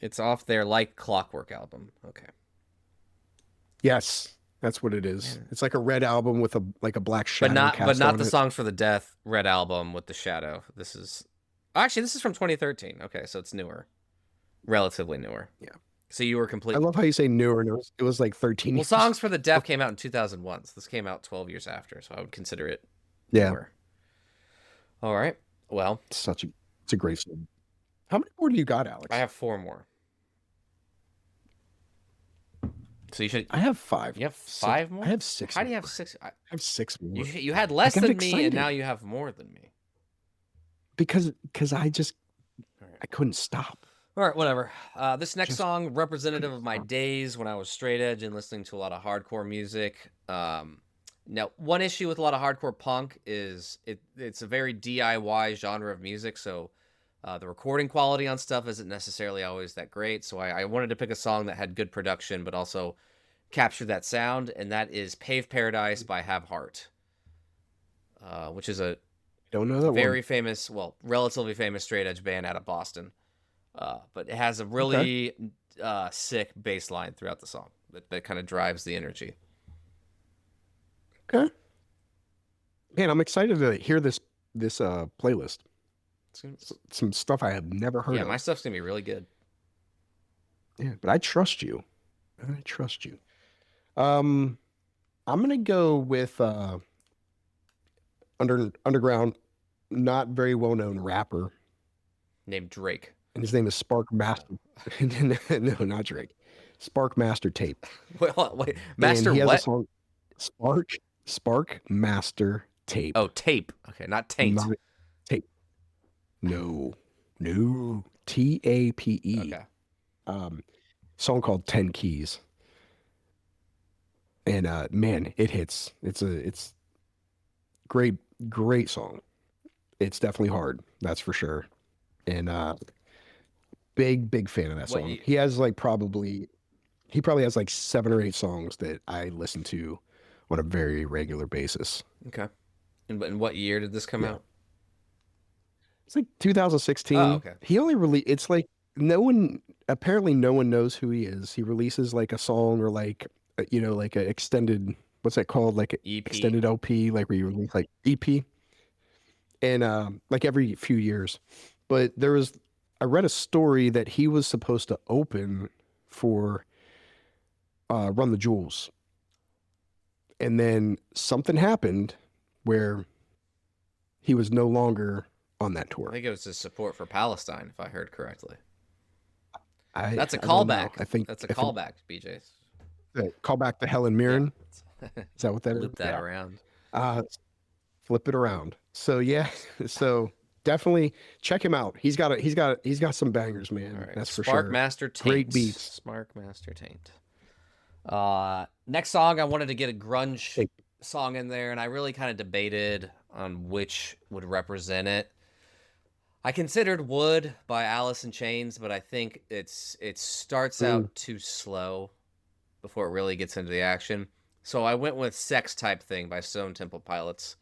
It's off their Like Clockwork album. Okay. Yes, that's what it is. Man. It's like a red album with a black But shadow not cast the on it. Songs for the Death Red album with the shadow. This is from 2013. Okay, so it's newer. Relatively newer. Yeah. So you were I completely love how you say newer. And it was like 13 Well, years. Songs for the Deaf came out in 2001. So this came out 12 years after, so I would consider it Yeah, newer. All right. Well, it's a great song. How many more do you got, Alex? I have 4 more. So you should I have 5. you have Six- 5 more? I have 6. How do you more. have 6? I have 6 more You had less got than me and excited. now you have more than me. because I just All right. I couldn't stop. All right, whatever. This next Just song, representative of my stop. days when I was straight edge and listening to a lot of hardcore music. Now, one issue with a lot of hardcore punk is it's a very DIY genre of music, so the recording quality on stuff isn't necessarily always that great. So I wanted to pick a song that had good production, but also captured that sound, and that is Pave Paradise by Have Heart, which is a Don't know that very one. famous, well, relatively famous straight edge band out of Boston. But it has a Okay. really sick bass line throughout the song that kind of drives the energy. Okay. Man, I'm excited to hear this playlist. Some stuff I have never heard Yeah, of. my stuff's gonna be really good. Yeah, but I trust you. I trust you. I'm gonna go with underground, not very well known rapper, Named Drake. and his name is Spark Master. No, not Drake. Spark Master Tape. Wait, And Master he has a what? song, Spark Master Tape. Oh, tape. Okay, not taint. Not tape. No. TAPE. Okay. Song called 10 Keys. And man, it hits. It's great song. It's definitely hard, that's for sure. And big fan of that What song. you- He probably has like 7 or 8 songs that I listen to on a very regular basis. Okay. And what year did this come Yeah. out? It's like 2016. Oh, okay. He only it's like apparently no one knows who he is. He releases like a song or like like an extended, what's that called? Like an EP. extended LP, like where you release like EP. And like every few years. But I read a story that he was supposed to open for Run the Jewels. And then something happened where he was no longer on that I tour. think it was his support for Palestine, if I heard correctly. I That's a don't know. callback. I think That's a I think callback, BJ. call back to Helen Mirren. Yeah. Is that what that is? Loop that Yeah. around. Flip it around. So yeah, so definitely check him out. He's got some bangers, man. All right. That's for sure. Sparkmaster Taint. Great beats. Sparkmaster Taint. Next song, I wanted to get a grunge song in there, and I really kind of debated on which would represent it. I considered Wood by Alice in Chains, but I think it starts out too slow before it really gets into the action. So I went with Sex Type Thing by Stone Temple Pilots,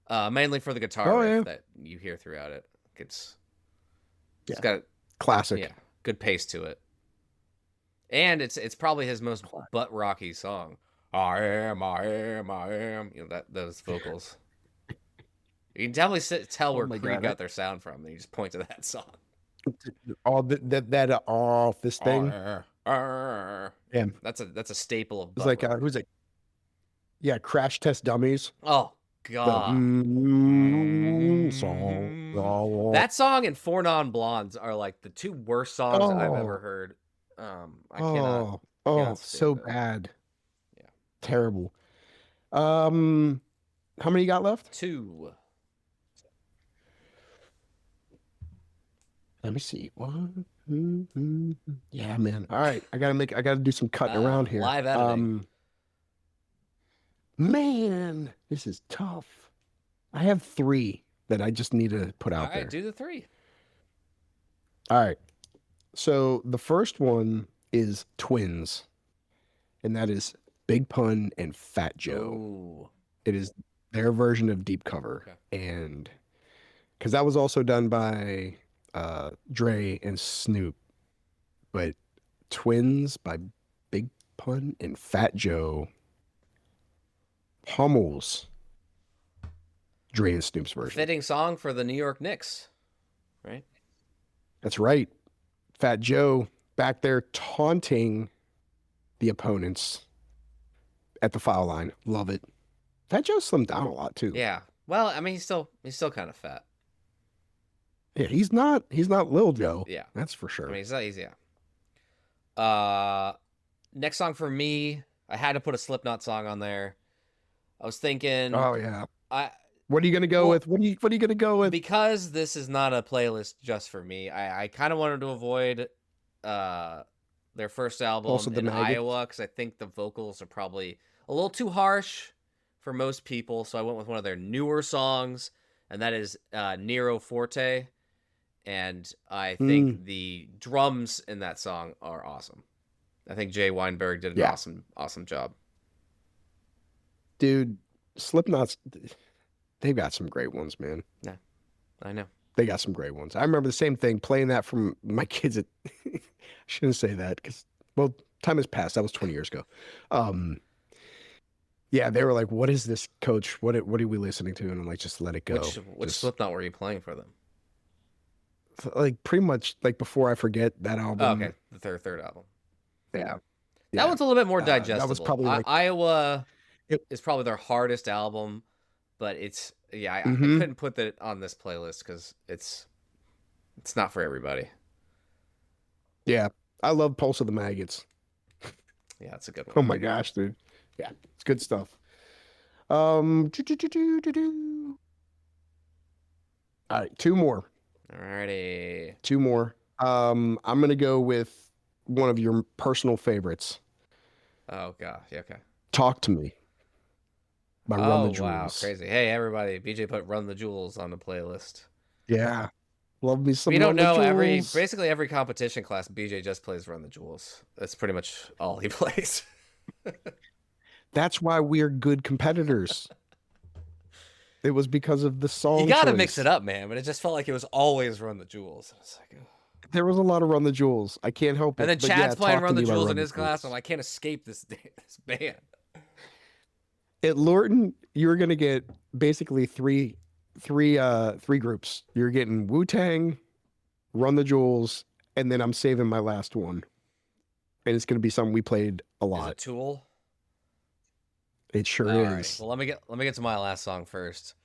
mainly for the guitar riff that you hear throughout it. It's got classic. Yeah, good pace to it. And it's probably his most butt rocky song. I am. You know, those vocals. You can definitely tell where Creed got their sound from. You just point to that song. All this thing. Yeah, that's a staple of. It's like who's it? Yeah, Crash Test Dummies. Oh God. Song. That song and Four Non Blondes are like the two worst songs I've ever heard. I cannot so them. bad. Yeah. Terrible. How many you got left? 2. Let me see. 1. Yeah, man. All right. I gotta do some cutting around here. Live editing. Man, this is tough. I have 3 that I just need to put out there. All right, do the 3. All right. So the first one is Twins, and that is Big Pun and Fat Joe. Ooh. It is their version of Deep Cover, and because that was also done by Dre and Snoop, but Twins by Big Pun and Fat Joe pummels Dre and Snoop's version. Fitting song for the New York Knicks, right? That's right. Fat Joe back there taunting the opponents at the foul line. Love it. Fat Joe slimmed down a lot too. Yeah. Well, I mean, he's still kind of fat. Yeah, he's not Lil Joe. Yeah, that's for sure. I mean, he's not easy. Next song for me, I had to put a Slipknot song on there. I was thinking. Oh yeah. What are you gonna go with? What are you gonna go with? Because this is not a playlist just for me. I kind of wanted to avoid their first album in Iowa because I think the vocals are probably a little too harsh for most people. So I went with one of their newer songs, and that is Nero Forte. And I think the drums in that song are awesome. I think Jay Weinberg did an awesome job. Dude, Slipknot's, they've got some great ones, man. Yeah, I know. They got some great ones. I remember the same thing, playing that from my kids at, I shouldn't say that because, well, time has passed. That was 20 years ago. Yeah, they were like, what is this, coach? What are we listening to? And I'm like, just let it go. Which Slipknot were you playing for them? Like pretty much like Before I Forget, that album. Oh, okay, the third album. Yeah. That one's a little bit more digestible. That was probably like, Iowa is probably their hardest album, but it's I couldn't put that on this playlist because it's not for everybody. Yeah, I love Pulse of the Maggots. Yeah, it's a good one. Oh my gosh, dude. Yeah, it's good stuff. All right, 2 more. Alrighty. 2 more. I'm gonna go with one of your personal favorites. Oh god, yeah, okay. Talk to Me by Run the Jewels. Wow, crazy. Hey everybody, BJ put Run the Jewels on the playlist. Yeah. Love me some. We don't know basically every competition class BJ just plays Run the Jewels. That's pretty much all he plays. That's why we're good competitors. It was because of the song. You got to mix it up, man. But it just felt like it was always Run the Jewels. It's like, there was a lot of Run the Jewels. I can't help it. And then Chad's playing Run the Jewels in his class. And I can't escape this band. At Lorton, you're gonna get basically three groups. You're getting Wu-Tang, Run the Jewels, and then I'm saving my last one. And it's gonna be something we played a lot. Is it Tool? It sure is. Right. Well, let me get to my last song first,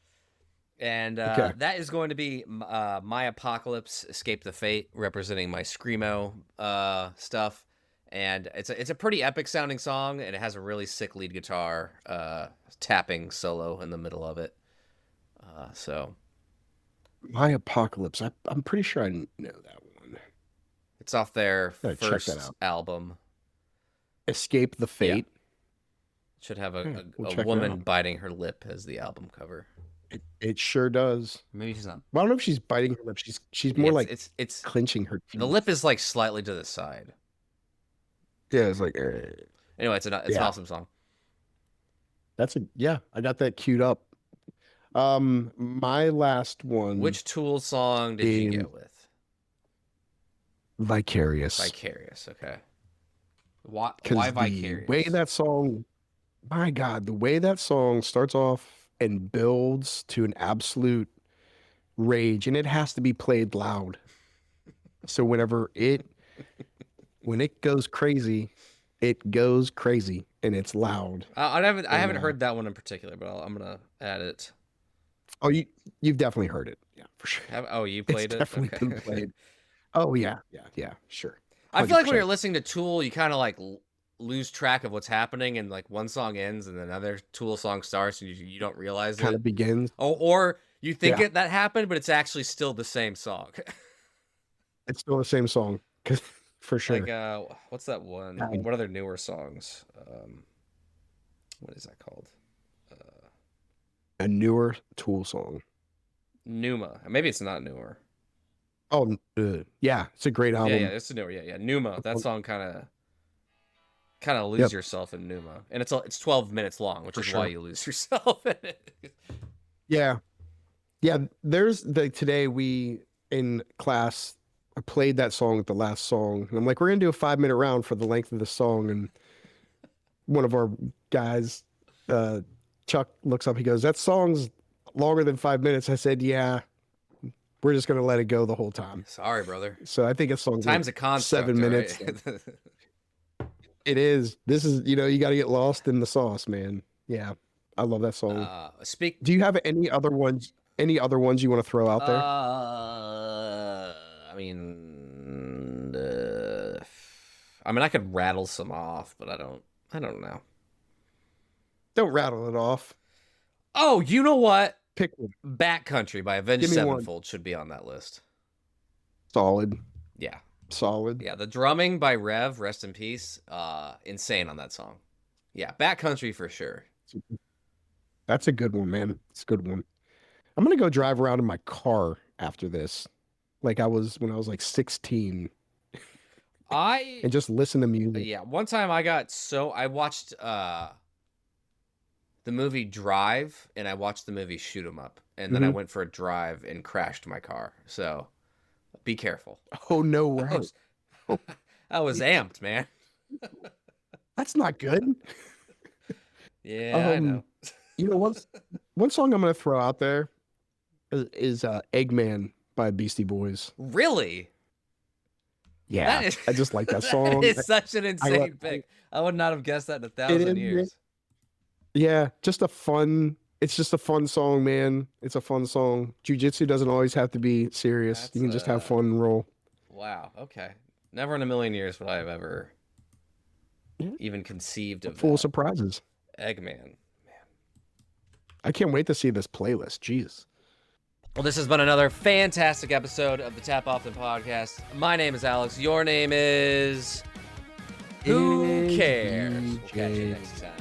and that is going to be My Apocalypse, Escape the Fate, representing my screamo stuff, and it's a pretty epic sounding song, and it has a really sick lead guitar tapping solo in the middle of it. So My Apocalypse. I'm pretty sure I know that one. It's off their Gotta check that first out. album. Escape the Fate. Should have Yeah, a, we'll a check that woman out. biting her lip as the album cover. It sure does. Maybe she's not. Well, I don't know if she's biting her lip. She's more It's like it's clenching her teeth. the lip is like slightly to the side. Yeah, it's like. Anyway, it's an Yeah. awesome song. I got that queued up. My last one. Which Tool song did you is get with? Vicarious? Vicarious. Okay. Why 'Cause the Vicarious? way that song, my God, the way that song starts off and builds to an absolute rage, and it has to be played loud. So when it goes crazy, and it's loud. I haven't And, heard that one in particular, but I'm gonna add it. Oh, you've definitely heard it. Yeah, for sure. You It's played it? definitely Okay. been played. Oh yeah, sure. I feel like when 100%. you're listening to Tool, you kind of like lose track of what's happening, and like one song ends and another Tool song starts, and you don't realize Kind it. of begins. Or you think Yeah. that happened, but it's actually still the same song. It's still the same song, 'cause for sure. Like what's that one? Um, What are their newer songs? What is that called? A newer Tool song. Numa. Maybe it's not newer. Oh, yeah, it's a great album. Yeah, it's a newer. Yeah. Numa. That song kind of lose Yep. yourself in Numa, and it's 12 minutes long, which For is sure. why you lose yourself in it. Yeah. Today we in class I played that song at the last song, and I'm like, we're gonna do a 5-minute round for the length of the song, and one of our guys, Chuck, looks up. He goes, "That song's longer than 5 minutes." I said, "Yeah, we're just gonna let it go the whole time." Sorry, brother. So I think it's song's Time's a like construct. 7 minutes. Right? It is. This is, you got to get lost in the sauce, man. Yeah, I love that song. Speak. Do you have any other ones? Any other ones you want to throw out there? I mean, I could rattle some off, but I don't know. Don't rattle it off. Oh, you know what? Pick one. Backcountry by Avenged Give me one. Sevenfold should be on that list. Solid. Yeah. Solid. Yeah, the drumming by Rev, rest in peace, insane on that song. Yeah, Backcountry for sure. That's a good one, man. It's a good one. I'm gonna go drive around in my car after this, like I was when I was like 16, and just listen to music. Yeah, one time I watched the movie Drive, and I watched the movie Shoot 'Em Up, and then I went for a drive and crashed my car. So be careful. Oh no way. I was amped, man. That's not good. Yeah, I know. One song I'm gonna throw out there is Eggman by Beastie Boys. Really? Yeah, That is- I just like that song. That is such an insane like- pick. I would not have guessed that in 1,000 is, years. Yeah, it's just a fun song, man. It's a fun song. Jiu-jitsu doesn't always have to be serious. You can just have fun and roll. Wow. Okay. Never in a million years would I have ever even conceived of Full that. surprises. Eggman. I can't wait to see this playlist. Jeez. Well, this has been another fantastic episode of the Tap Often podcast. My name is Alex. Your name is... Who cares? We'll catch you next time.